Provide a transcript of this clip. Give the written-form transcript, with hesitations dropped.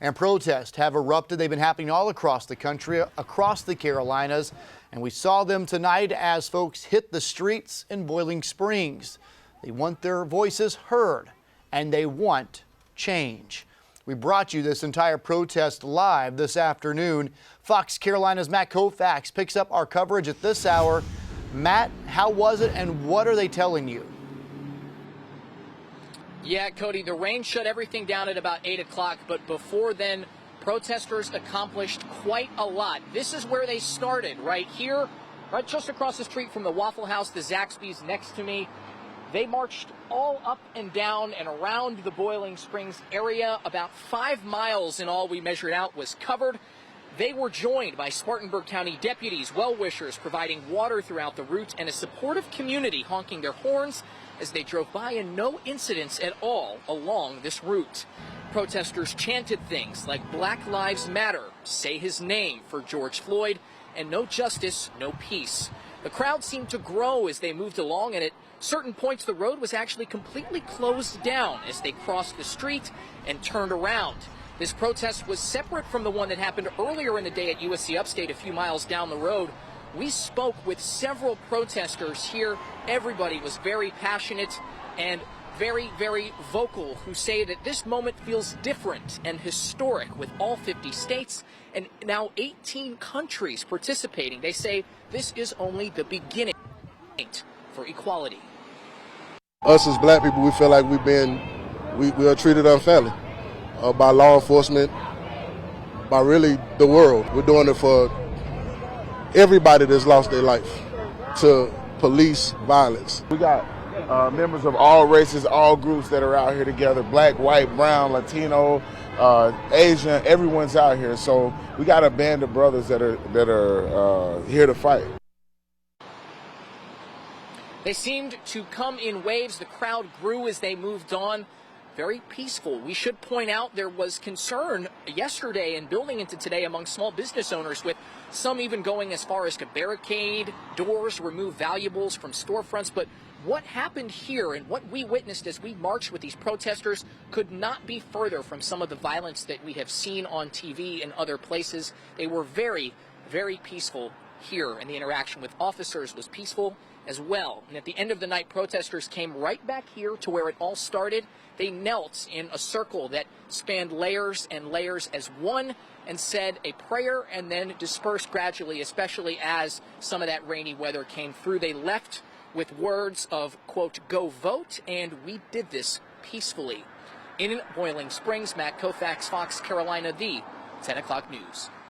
And protests have erupted. They've been happening all across the country, across the Carolinas. And we saw them tonight as folks hit the streets in Boiling Springs. They want their voices heard and they want change. We brought you this entire protest live this afternoon. Fox Carolina's Matt Kaufax picks up our coverage at this hour. Matt, how was it and what are they telling you? Yeah, Cody, the rain shut everything down at about 8 o'clock, but before then, protesters accomplished quite a lot. This is where they started, right here, right just across the street from the Waffle House, the Zaxby's next to me. They marched all up and down and around the Boiling Springs area. About 5 miles in all we measured out was covered. They were joined by Spartanburg County deputies, well-wishers providing water throughout the route, and a supportive community honking their horns as they drove by, and no incidents at all along this route. Protesters chanted things like Black Lives Matter, say his name for George Floyd, and no justice, no peace. The crowd seemed to grow as they moved along, and at certain points the road was actually completely closed down as they crossed the street and turned around. This protest was separate from the one that happened earlier in the day at USC Upstate a few miles down the road. We spoke with several protesters here. Everybody was very passionate and very, very vocal, who say that this moment feels different and historic with all 50 states and now 18 countries participating. They say this is only the beginning for equality. Us as black people, we feel like we are treated unfairly by law enforcement, by really the world. We're doing it for everybody that's lost their life to police violence. We got members of all races, all groups that are out here together, black, white, brown, Latino, Asian, everyone's out here. So we got a band of brothers that are here to fight. They seemed to come in waves. The crowd grew as they moved on. Very peaceful. We should point out there was concern yesterday and building into today among small business owners, with some even going as far as to barricade doors, remove valuables from storefronts. But what happened here and what we witnessed as we marched with these protesters could not be further from some of the violence that we have seen on TV and other places. They were very, very peaceful here, and the interaction with officers was peaceful as well. And at the end of the night, protesters came right back here to where it all started. They knelt in a circle that spanned layers and layers as one and said a prayer and then dispersed gradually, especially as some of that rainy weather came through. They left with words of, quote, "Go vote," and we did this peacefully. In Boiling Springs, Matt Kaufax, Fox Carolina, the 10 o'clock news.